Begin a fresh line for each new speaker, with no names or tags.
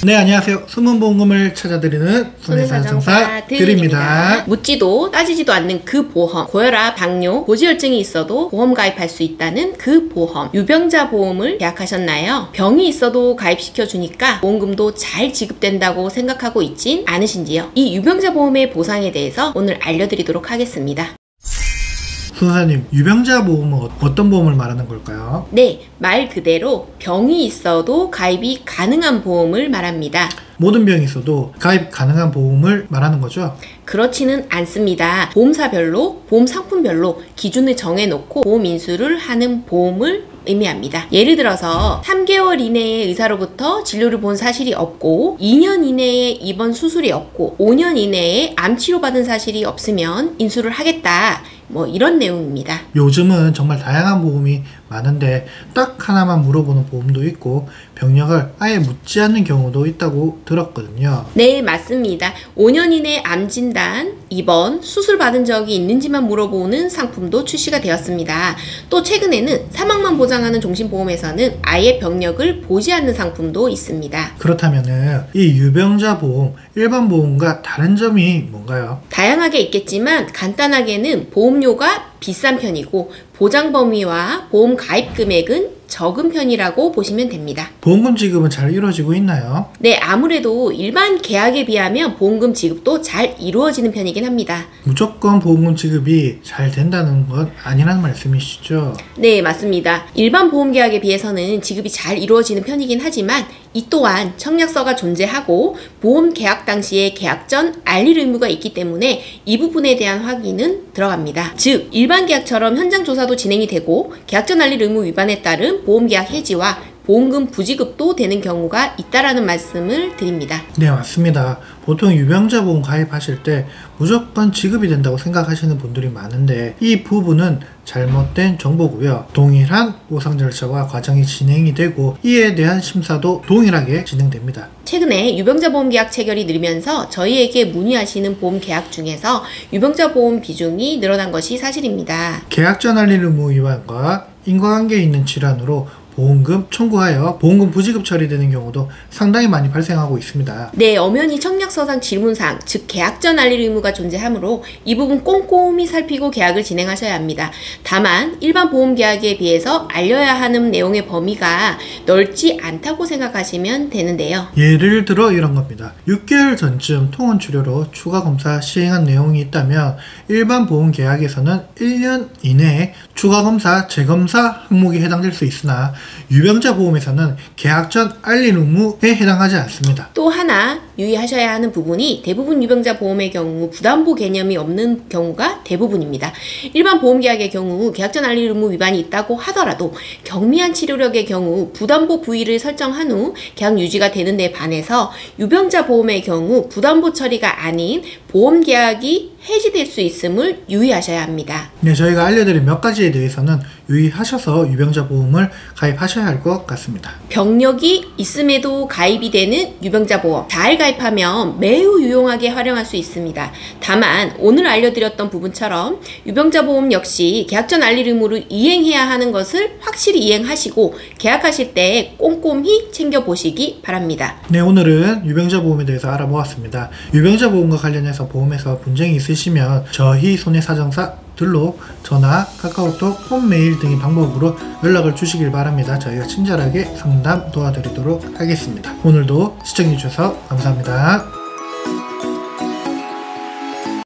네, 안녕하세요. 숨은 보험금을 찾아드리는 손해사정사 드립니다.
묻지도 따지지도 않는 그 보험, 고혈압, 당뇨, 고지혈증이 있어도 보험 가입할 수 있다는 그 보험, 유병자 보험을 계약하셨나요? 병이 있어도 가입시켜주니까 보험금도 잘 지급된다고 생각하고 있진 않으신지요? 이 유병자 보험의 보상에 대해서 오늘 알려드리도록 하겠습니다.
선생님, 유병자 보험은 어떤 보험을 말하는 걸까요?
네, 말 그대로 병이 있어도 가입이 가능한 보험을 말합니다.
모든 병이 있어도 가입 가능한 보험을 말하는 거죠?
그렇지는 않습니다. 보험사별로, 보험 상품별로 기준을 정해놓고 보험 인수를 하는 보험을 의미합니다. 예를 들어서 3개월 이내에 의사로부터 진료를 본 사실이 없고 2년 이내에 입원 수술이 없고 5년 이내에 암 치료받은 사실이 없으면 인수를 하겠다. 이런 내용입니다.
요즘은 정말 다양한 보험이 많은데 딱 하나만 물어보는 보험도 있고 병력을 아예 묻지 않는 경우도 있다고 들었거든요.
네, 맞습니다. 5년 이내 암 진단, 입원, 수술 받은 적이 있는지만 물어보는 상품도 출시가 되었습니다. 또 최근에는 사망만 보장하는 종신보험에서는 아예 병력을 보지 않는 상품도 있습니다.
그렇다면 이 유병자 보험, 일반 보험과 다른 점이 뭔가요?
다양하게 있겠지만 간단하게는 보험료가 비싼 편이고 보장 범위와 보험 가입 금액은 적은 편이라고 보시면 됩니다.
보험금 지급은 잘 이루어지고 있나요?
네, 아무래도 일반 계약에 비하면 보험금 지급도 잘 이루어지는 편이긴 합니다.
무조건 보험금 지급이 잘 된다는 건 아니라는 말씀이시죠?
네, 맞습니다. 일반 보험 계약에 비해서는 지급이 잘 이루어지는 편이긴 하지만 이 또한 청약서가 존재하고 보험 계약 당시에 계약 전 알릴 의무가 있기 때문에 이 부분에 대한 확인은 들어갑니다. 즉, 일반 계약처럼 현장 조사도 진행이 되고 계약 전 알릴 의무 위반에 따른 보험 계약 해지와 보험금 부지급도 되는 경우가 있다라는 말씀을 드립니다.
네, 맞습니다. 보통 유병자 보험 가입하실 때 무조건 지급이 된다고 생각하시는 분들이 많은데 이 부분은 잘못된 정보고요. 동일한 보상 절차와 과정이 진행이 되고 이에 대한 심사도 동일하게 진행됩니다.
최근에 유병자 보험 계약 체결이 늘면서 저희에게 문의하시는 보험 계약 중에서 유병자 보험 비중이 늘어난 것이 사실입니다.
계약 전 알릴 의무 위반과 인과관계 있는 질환으로 보험금 청구하여 보험금 부지급 처리되는 경우도 상당히 많이 발생하고 있습니다.
네, 엄연히 청약서상 질문사항, 즉 계약 전 알릴 의무가 존재하므로 이 부분 꼼꼼히 살피고 계약을 진행하셔야 합니다. 다만 일반 보험 계약에 비해서 알려야 하는 내용의 범위가 넓지 않다고 생각하시면 되는데요.
예를 들어 이런 겁니다. 6개월 전쯤 통원 치료로 추가 검사 시행한 내용이 있다면 일반 보험 계약에서는 1년 이내에 추가 검사, 재검사 항목이 해당될 수 있으나 유병자 보험에서는 계약 전 알릴 의무에 해당하지 않습니다.
또 하나 유의하셔야 하는 부분이 대부분 유병자 보험의 경우 부담보 개념이 없는 경우가 대부분입니다. 일반 보험 계약의 경우 계약 전 알릴 의무 위반이 있다고 하더라도 경미한 치료력의 경우 부담보 부위를 설정한 후 계약 유지가 되는 데 반해서 유병자 보험의 경우 부담보 처리가 아닌 보험 계약이 해지될 수 있음을 유의하셔야 합니다.
네, 저희가 알려드린 몇 가지에 대해서는 유의하셔서 유병자 보험을 가입하셔야 할 것 같습니다.
병력이 있음에도 가입이 되는 유병자 보험, 잘 가입하면 매우 유용하게 활용할 수 있습니다. 다만 오늘 알려드렸던 부분처럼 유병자 보험 역시 계약 전 알릴 의무를 이행해야 하는 것을 확실히 이행하시고 계약하실 때 꼼꼼히 챙겨보시기 바랍니다.
네, 오늘은 유병자 보험에 대해서 알아보았습니다. 유병자 보험과 관련해서 보험에서 분쟁이 있으시면 저희 손해사정사들로 전화, 카카오톡, 홈메일 등의 방법으로 연락을 주시길 바랍니다. 저희가 친절하게 상담 도와드리도록 하겠습니다. 오늘도 시청해주셔서 감사합니다.